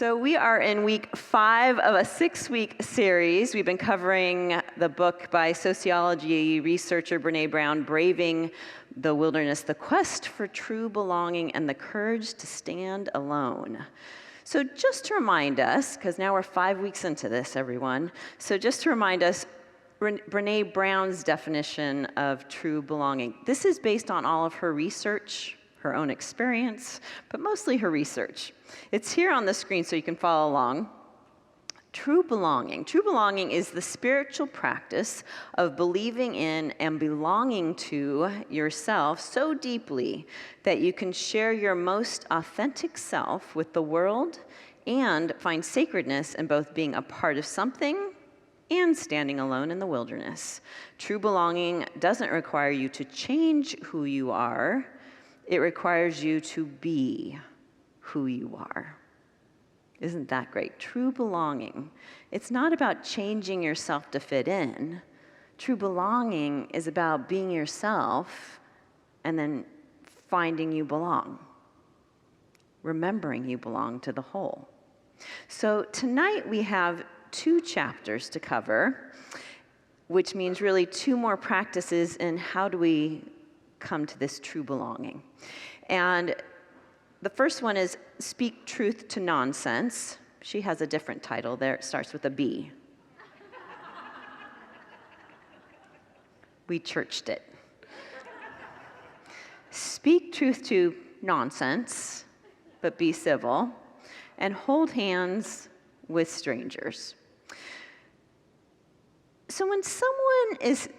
So we are in week 5 of a 6-week series. We've been covering the book by sociology researcher Brene Brown, Braving the Wilderness, The Quest for True Belonging and the Courage to Stand Alone. So just to remind us, because now we're 5 weeks into this, everyone. So just to remind us, Brene Brown's definition of true belonging. This is based on all of her research, her own experience, but mostly her research. It's here on the screen so you can follow along. True belonging. True belonging is the spiritual practice of believing in and belonging to yourself so deeply that you can share your most authentic self with the world and find sacredness in both being a part of something and standing alone in the wilderness. True belonging doesn't require you to change who you are. It requires you to be who you are. Isn't that great? True belonging. It's not about changing yourself to fit in. True belonging is about being yourself and then finding you belong. Remembering you belong to the whole. So tonight we have 2 chapters to cover, which means really 2 more practices in how do we come to this true belonging. And the first one is Speak Truth to Nonsense. She has a different title there. It starts with a B. We churched it. Speak truth to nonsense, but be civil, and hold hands with strangers. So when someone is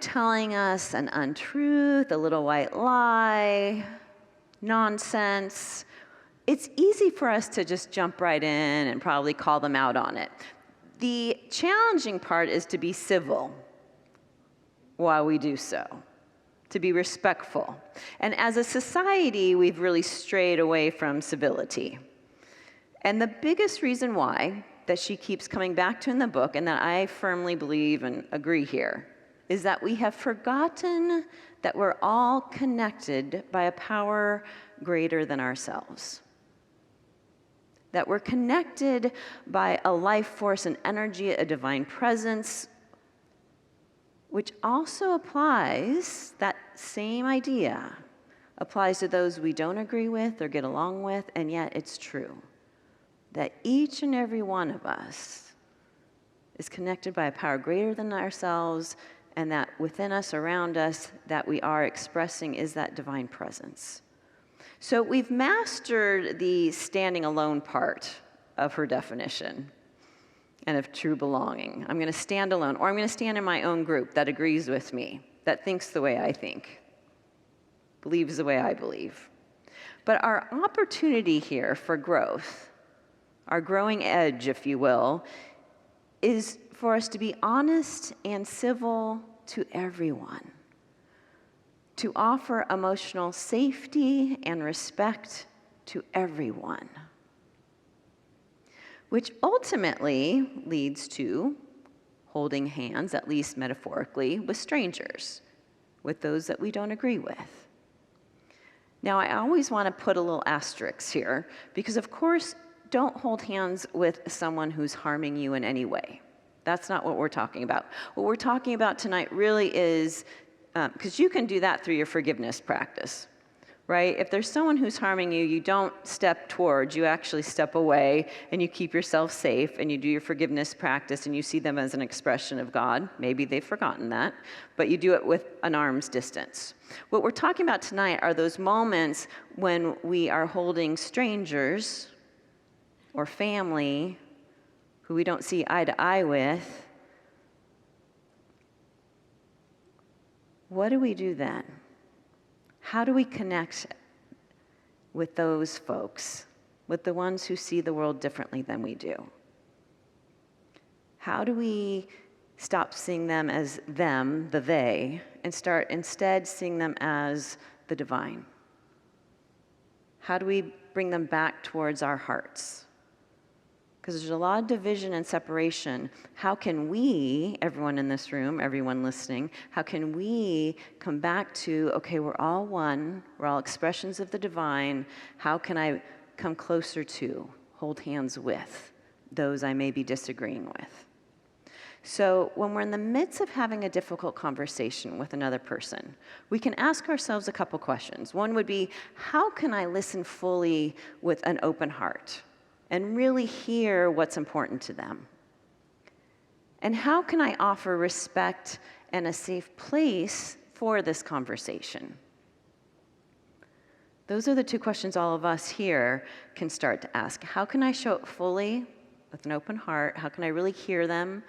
telling us an untruth, a little white lie, nonsense, it's easy for us to just jump right in and probably call them out on it. The challenging part is to be civil while we do so, to be respectful. And as a society, we've really strayed away from civility. And the biggest reason why that she keeps coming back to in the book, and that I firmly believe and agree here, is that we have forgotten that we're all connected by a power greater than ourselves. That we're connected by a life force, an energy, a divine presence, which also applies, that same idea applies to those we don't agree with or get along with, and yet it's true. That each and every one of us is connected by a power greater than ourselves, and that within us, around us, that we are expressing is that divine presence. So we've mastered the standing alone part of her definition and of true belonging. I'm going to stand alone, or I'm going to stand in my own group that agrees with me, that thinks the way I think, believes the way I believe. But our opportunity here for growth, our growing edge, if you will, is for us to be honest and civil to everyone, to offer emotional safety and respect to everyone, which ultimately leads to holding hands, at least metaphorically, with strangers, with those that we don't agree with. Now, I always want to put a little asterisk here, because of course, don't hold hands with someone who's harming you in any way. That's not what we're talking about. What we're talking about tonight really is, because you can do that through your forgiveness practice, right? If there's someone who's harming you, you don't step towards, you actually step away and you keep yourself safe and you do your forgiveness practice and you see them as an expression of God. Maybe they've forgotten that, but you do it with an arm's distance. What we're talking about tonight are those moments when we are holding strangers or family who we don't see eye to eye with. What do we do then? How do we connect with those folks, with the ones who see the world differently than we do? How do we stop seeing them as them, the they, and start instead seeing them as the divine? How do we bring them back towards our hearts? Because there's a lot of division and separation. How can we, everyone in this room, everyone listening, how can we come back to, okay, we're all one, we're all expressions of the divine. How can I come closer to hold hands with those I may be disagreeing with. So when we're in the midst of having a difficult conversation with another person, we can ask ourselves a couple questions. One would be, how can I listen fully with an open heart and really hear what's important to them? And how can I offer respect and a safe place for this conversation? Those are the two questions all of us here can start to ask. How can I show up fully with an open heart? How can I really hear them?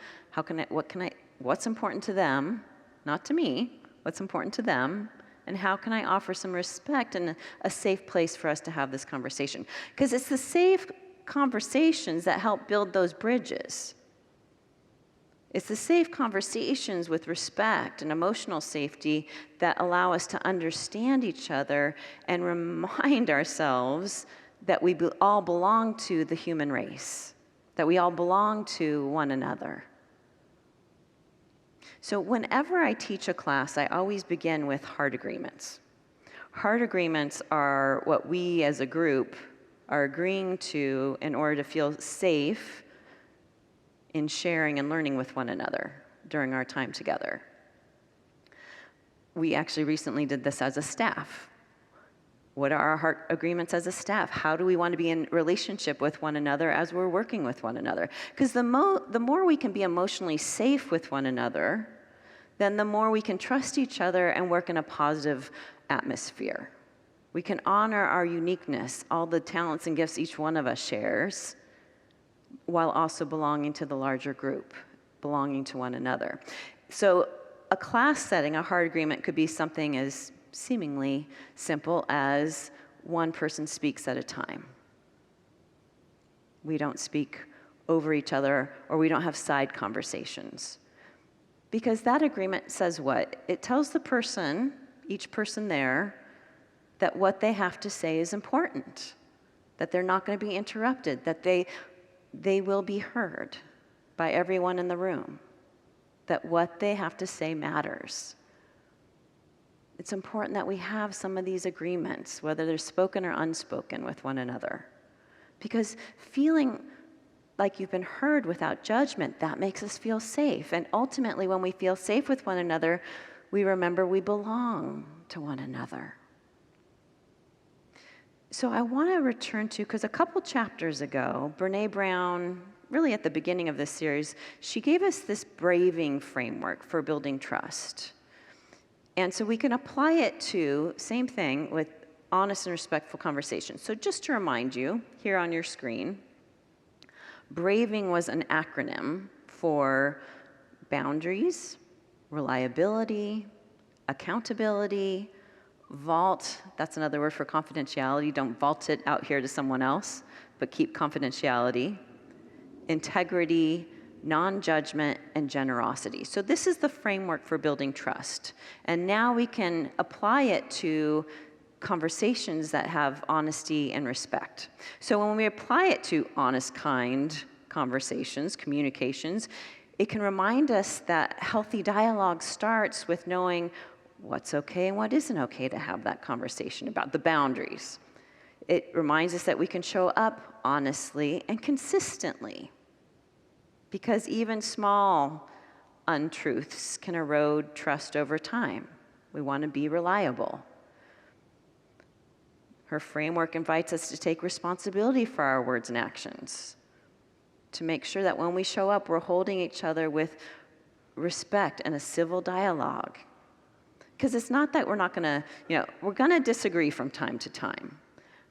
What's important to them, not to me, what's important to them? And how can I offer some respect and a safe place for us to have this conversation? Because it's the safe conversations that help build those bridges. It's the safe conversations with respect and emotional safety that allow us to understand each other and remind ourselves that we all belong to the human race, that we all belong to one another. So whenever I teach a class, I always begin with heart agreements. Heart agreements are what we as a group are agreeing to in order to feel safe in sharing and learning with one another during our time together. We actually recently did this as a staff. What are our heart agreements as a staff? How do we want to be in relationship with one another as we're working with one another? Because the more we can be emotionally safe with one another, then the more we can trust each other and work in a positive atmosphere. We can honor our uniqueness, all the talents and gifts each one of us shares, while also belonging to the larger group, belonging to one another. So a class setting, a heart agreement, could be something as seemingly simple as one person speaks at a time. We don't speak over each other, or we don't have side conversations. Because that agreement says what? It tells the person, each person there, that what they have to say is important, that they're not going to be interrupted, that they will be heard by everyone in the room, that what they have to say matters. It's important that we have some of these agreements, whether they're spoken or unspoken, with one another. Because feeling like you've been heard without judgment, that makes us feel safe. And ultimately, when we feel safe with one another, we remember we belong to one another. So I want to return to, because a couple chapters ago, Brene Brown, really at the beginning of this series, she gave us this braving framework for building trust. And so we can apply it to, same thing, with honest and respectful conversations. So just to remind you, here on your screen, braving was an acronym for boundaries, reliability, accountability, vault, that's another word for confidentiality. Don't vault it out here to someone else, but keep confidentiality, integrity, non-judgment, and generosity. So this is the framework for building trust. And now we can apply it to conversations that have honesty and respect. So when we apply it to honest, kind conversations, communications, it can remind us that healthy dialogue starts with knowing what's okay and what isn't okay to have that conversation about, the boundaries. It reminds us that we can show up honestly and consistently, because even small untruths can erode trust over time. We want to be reliable. Her framework invites us to take responsibility for our words and actions, to make sure that when we show up, we're holding each other with respect and a civil dialogue. Because it's not that we're not going to, we're going to disagree from time to time.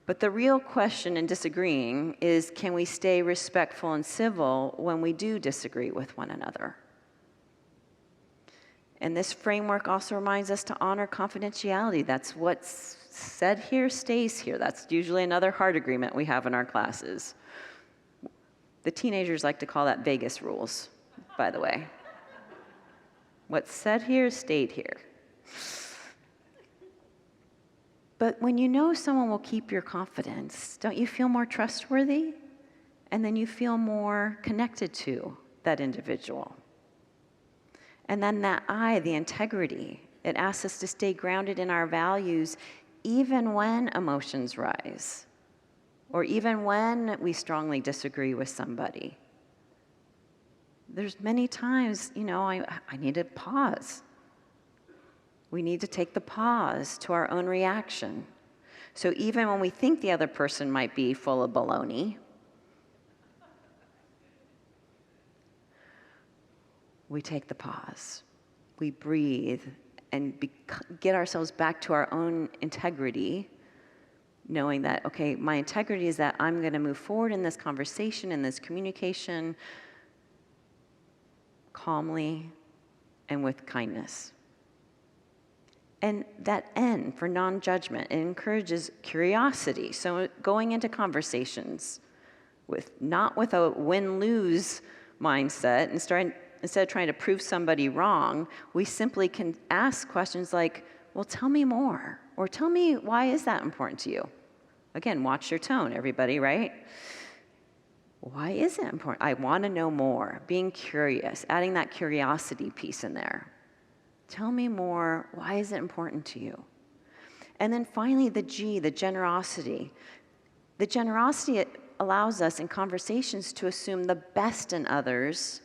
But the real question in disagreeing is, can we stay respectful and civil when we do disagree with one another? And this framework also reminds us to honor confidentiality. That's what's said here stays here. That's usually another heart agreement we have in our classes. The teenagers like to call that Vegas rules, by the way. What's said here stayed here. But when you know someone will keep your confidence, don't you feel more trustworthy? And then you feel more connected to that individual. And then that the integrity, it asks us to stay grounded in our values even when emotions rise. or even when we strongly disagree with somebody. There's many times, I need to pause. We need to take the pause to our own reaction. So even when we think the other person might be full of baloney, we take the pause. We breathe and get ourselves back to our own integrity, knowing that, okay, my integrity is that I'm going to move forward in this conversation, in this communication, calmly and with kindness. And that N for non-judgment, it encourages curiosity. So going into conversations not with a win-lose mindset, instead of trying to prove somebody wrong, we simply can ask questions like, well, tell me more, or tell me, why is that important to you? Again, watch your tone, everybody, right? Why is it important? I want to know more. Being curious, adding that curiosity piece in there. Tell me more. Why is it important to you? And then finally, the G, the generosity. The generosity, it allows us in conversations to assume the best in others.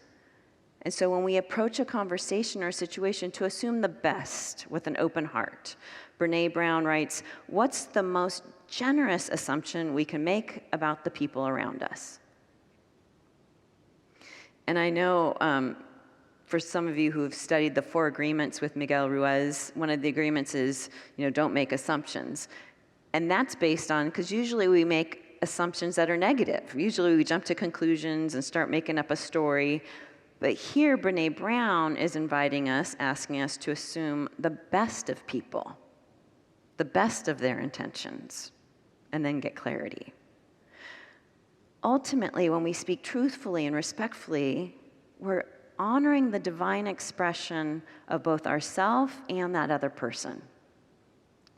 And so when we approach a conversation or a situation, to assume the best with an open heart. Brene Brown writes, what's the most generous assumption we can make about the people around us? And I know for some of you who have studied the 4 agreements with Miguel Ruiz, one of the agreements is, don't make assumptions. And that's based on, because usually we make assumptions that are negative. Usually we jump to conclusions and start making up a story. But here, Brene Brown is inviting us, asking us to assume the best of people, the best of their intentions, and then get clarity. Ultimately, when we speak truthfully and respectfully, we're honoring the divine expression of both ourselves and that other person.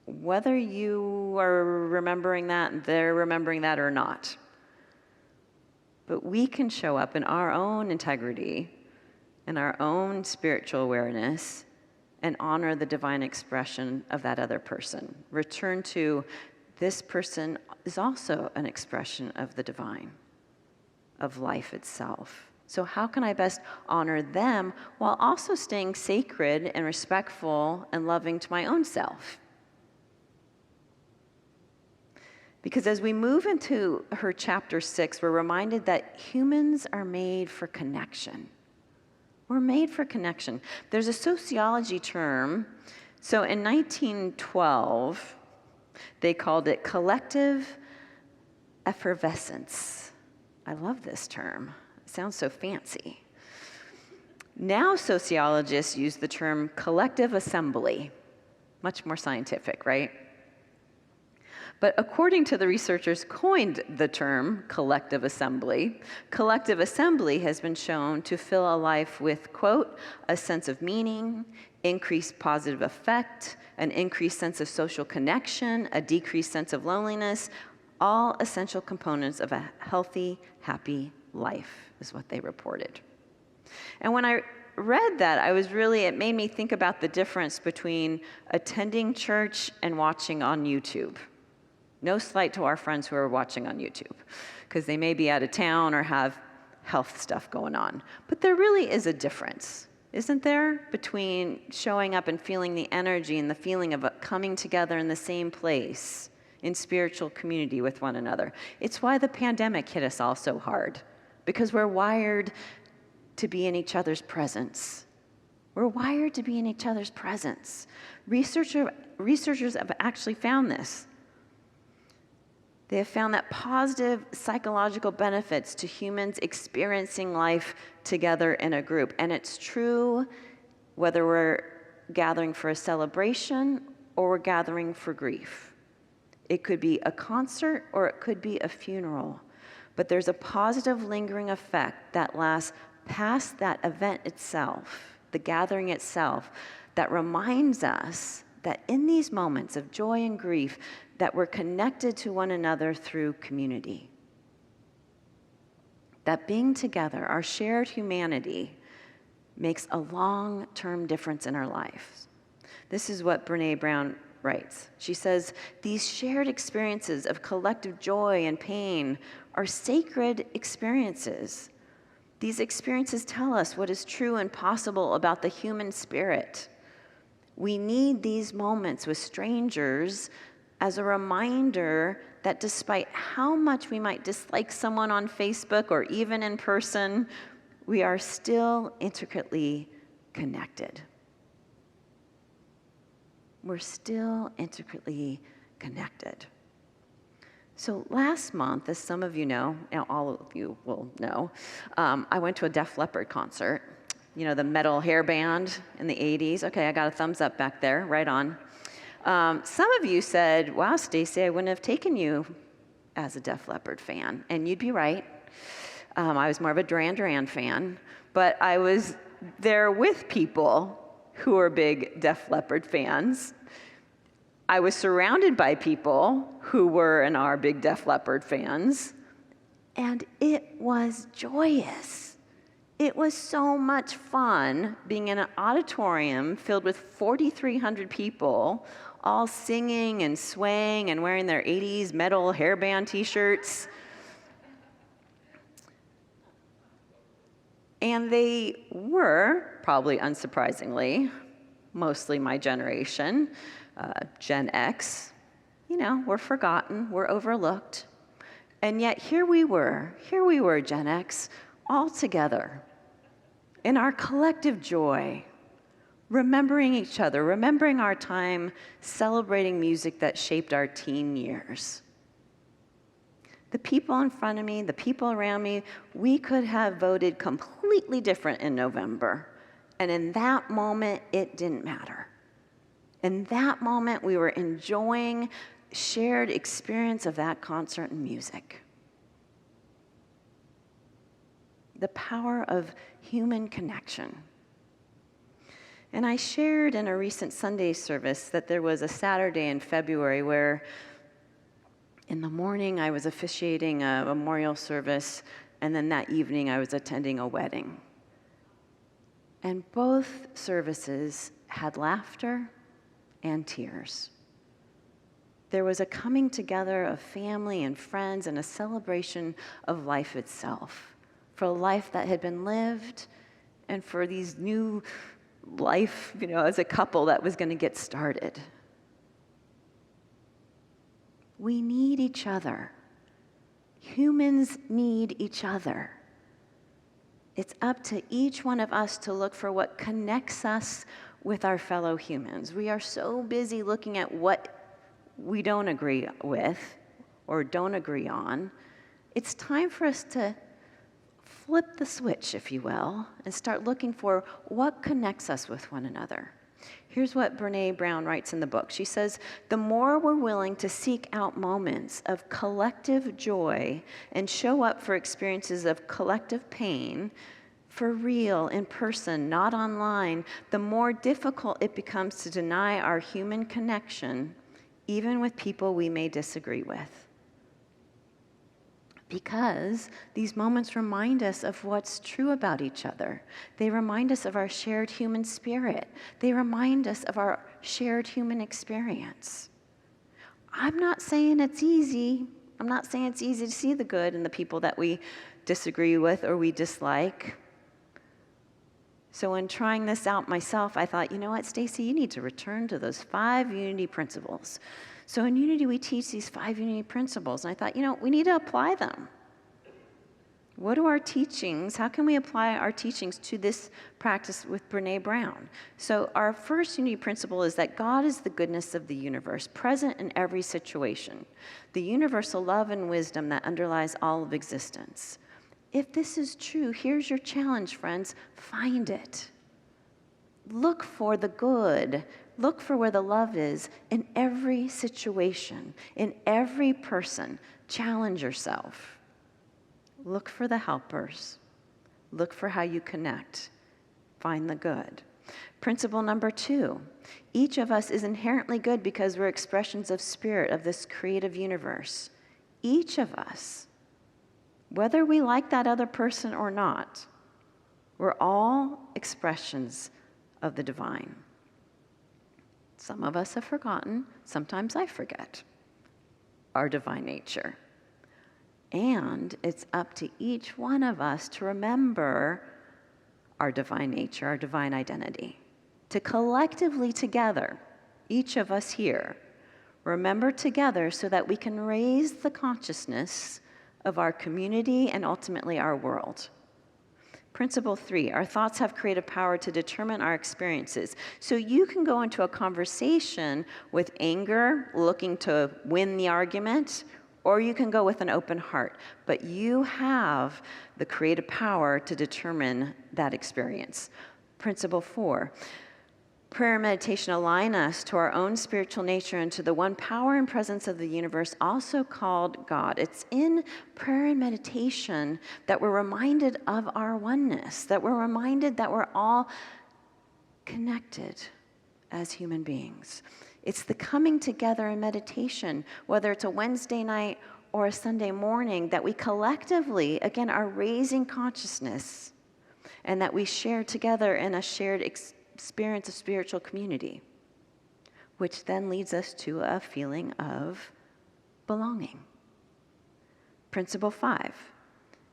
Whether you are remembering that, they're remembering that or not. But we can show up in our own integrity, in our own spiritual awareness, and honor the divine expression of that other person. Return to, this person is also an expression of the divine, of life itself. So how can I best honor them while also staying sacred and respectful and loving to my own self? Because as we move into her chapter 6, we're reminded that humans are made for connection. We're made for connection. There's a sociology term. So in 1912, they called it collective effervescence. I love this term. It sounds so fancy. Now sociologists use the term collective assembly. Much more scientific, right? But according to the researchers coined the term collective assembly has been shown to fill a life with, quote, a sense of meaning, increased positive effect, an increased sense of social connection, a decreased sense of loneliness, all essential components of a healthy, happy life, is what they reported. And when I read that, it made me think about the difference between attending church and watching on YouTube. No slight to our friends who are watching on YouTube, because they may be out of town or have health stuff going on. But there really is a difference, isn't there, between showing up and feeling the energy and the feeling of coming together in the same place in spiritual community with one another. It's why the pandemic hit us all so hard, because we're wired to be in each other's presence. We're wired to be in each other's presence. Researchers have actually found this. They have found that positive psychological benefits to humans experiencing life together in a group. And it's true whether we're gathering for a celebration or we're gathering for grief. It could be a concert or it could be a funeral. But there's a positive lingering effect that lasts past that event itself, the gathering itself, that reminds us that in these moments of joy and grief, that we're connected to one another through community. That being together, our shared humanity, makes a long-term difference in our lives. This is what Brene Brown writes. She says, these shared experiences of collective joy and pain are sacred experiences. These experiences tell us what is true and possible about the human spirit. We need these moments with strangers as a reminder that despite how much we might dislike someone on Facebook or even in person, we are still intricately connected. We're still intricately connected. So last month, as some of you know, now all of you will know, I went to a Def Leppard concert. You know, the metal hair band in the 80s. Okay, I got a thumbs up back there, right on. Some of you said, wow, Stacy, I wouldn't have taken you as a Def Leppard fan. And you'd be right. I was more of a Duran Duran fan. But I was there with people who are big Def Leppard fans. I was surrounded by people who were and are big Def Leppard fans. And it was joyous. It was so much fun being in an auditorium filled with 4,300 people, all singing and swaying and wearing their 80s metal hairband t-shirts. And they were, probably unsurprisingly, mostly my generation, Gen X. You know, we're forgotten, we're overlooked. And yet here we were, Gen X, all together in our collective joy, remembering each other, remembering our time, celebrating music that shaped our teen years. The people in front of me, the people around me, we could have voted completely different in November. And in that moment, it didn't matter. In that moment, we were enjoying shared experience of that concert and music. The power of human connection. And I shared in a recent Sunday service that there was a Saturday in February where in the morning I was officiating a memorial service, and then that evening I was attending a wedding. And both services had laughter and tears. There was a coming together of family and friends and a celebration of life itself. For a life that had been lived, and for these new life, you know, as a couple that was going to get started. We need each other. Humans need each other. It's up to each one of us to look for what connects us with our fellow humans. We are so busy looking at what we don't agree with or don't agree on. It's time for us to flip the switch, if you will, and start looking for what connects us with one another. Here's what Brene Brown writes in the book. She says, the more we're willing to seek out moments of collective joy and show up for experiences of collective pain, for real, in person, not online, the more difficult it becomes to deny our human connection, even with people we may disagree with. Because these moments remind us of what's true about each other. They remind us of our shared human spirit. They remind us of our shared human experience. I'm not saying it's easy. I'm not saying it's easy to see the good in the people that we disagree with or we dislike. So in trying this out myself, I thought, you know what, Stacy, you need to return to those 5 unity principles. So in Unity, we teach these 5 unity principles. And I thought, you know, we need to apply them. What are our teachings? How can we apply our teachings to this practice with Brene Brown? So our first unity principle is that God is the goodness of the universe, present in every situation, the universal love and wisdom that underlies all of existence. If this is true, here's your challenge, friends. Find it. Look for the good. Look for where the love is in every situation, in every person. Challenge yourself. Look for the helpers. Look for how you connect. Find the good. Principle number 2, each of us is inherently good because we're expressions of spirit of this creative universe. Each of us, whether we like that other person or not, we're all expressions of the divine. some of us have forgotten, sometimes I forget, our divine nature. And it's up to each one of us to remember our divine nature, our divine identity, to collectively together, each of us here, remember together so that we can raise the consciousness of our community and ultimately our world. Principle 3, our thoughts have creative power to determine our experiences. So you can go into a conversation with anger, looking to win the argument, or you can go with an open heart. But you have the creative power to determine that experience. Principle 4, prayer and meditation align us to our own spiritual nature and to the one power and presence of the universe, also called God. It's in prayer and meditation that we're reminded of our oneness, that we're reminded that we're all connected as human beings. It's the coming together in meditation, whether it's a Wednesday night or a Sunday morning, that we collectively, again, are raising consciousness and that we share together in a shared experience of spiritual community, which then leads us to a feeling of belonging. Principle 5,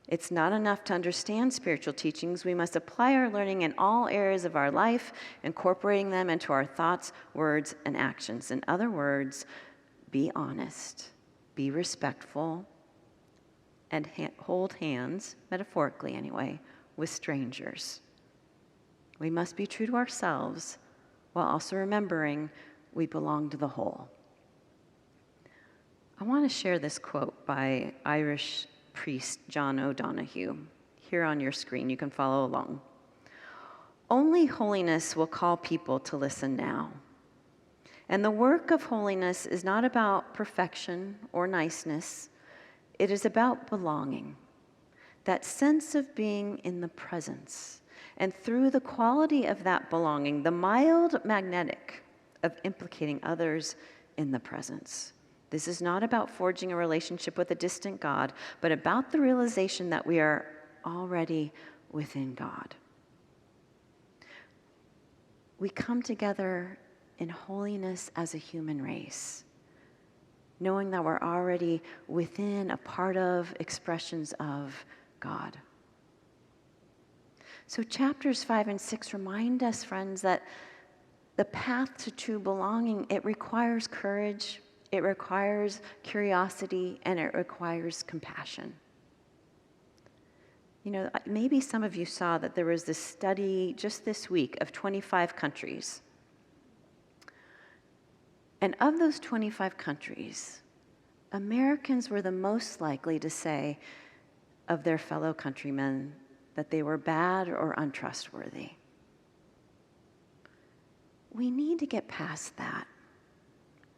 it's not enough to understand spiritual teachings. We must apply our learning in all areas of our life, incorporating them into our thoughts, words, and actions. In other words, be honest, be respectful, and hold hands, metaphorically anyway, with strangers. We must be true to ourselves while also remembering we belong to the whole. I want to share this quote by Irish priest John O'Donoghue. Here on your screen, you can follow along. Only holiness will call people to listen now. And the work of holiness is not about perfection or niceness. It is about belonging, that sense of being in the presence. And through the quality of that belonging, the mild magnetic of implicating others in the presence. This is not about forging a relationship with a distant God, but about the realization that we are already within God. We come together in holiness as a human race, knowing that we're already within a part of expressions of God. So chapters 5 and 6 remind us, friends, that the path to true belonging, it requires courage, it requires curiosity, and it requires compassion. You know, maybe some of you saw that there was this study just this week of 25 countries. And of those 25 countries, Americans were the most likely to say of their fellow countrymen that they were bad or untrustworthy. We need to get past that.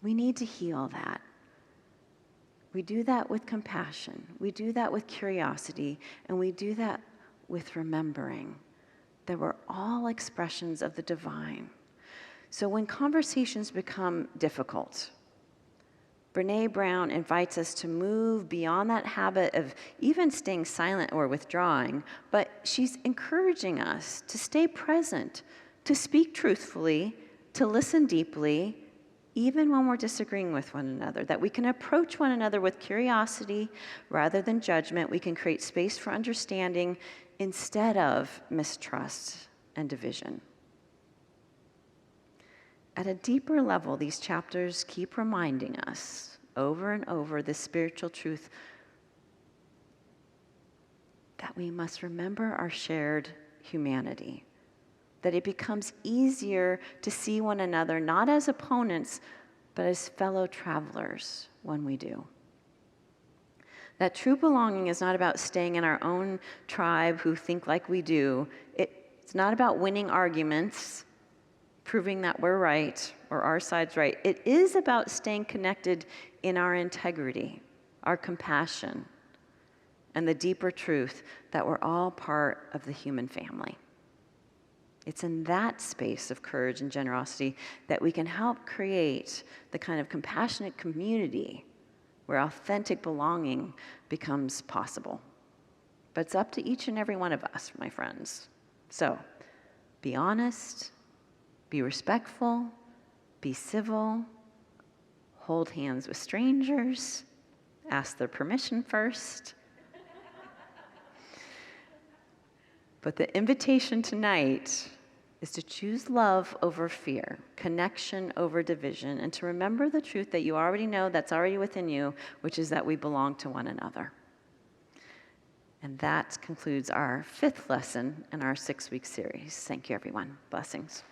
We need to heal that. We do that with compassion. We do that with curiosity. And we do that with remembering that we're all expressions of the divine. So when conversations become difficult, Brené Brown invites us to move beyond that habit of even staying silent or withdrawing, but she's encouraging us to stay present, to speak truthfully, to listen deeply, even when we're disagreeing with one another, that we can approach one another with curiosity rather than judgment. We can create space for understanding instead of mistrust and division. At a deeper level, these chapters keep reminding us over and over the spiritual truth that we must remember our shared humanity, that it becomes easier to see one another not as opponents, but as fellow travelers when we do. That true belonging is not about staying in our own tribe who think like we do. It's not about winning arguments, proving that we're right or our side's right. It is about staying connected in our integrity, our compassion, and the deeper truth that we're all part of the human family. It's in that space of courage and generosity that we can help create the kind of compassionate community where authentic belonging becomes possible. But it's up to each and every one of us, my friends. So, be honest, be respectful, be civil, hold hands with strangers, ask their permission first. But the invitation tonight is to choose love over fear, connection over division, and to remember the truth that you already know that's already within you, which is that we belong to one another. And that concludes our 5th lesson in our 6-week series. Thank you, everyone. Blessings.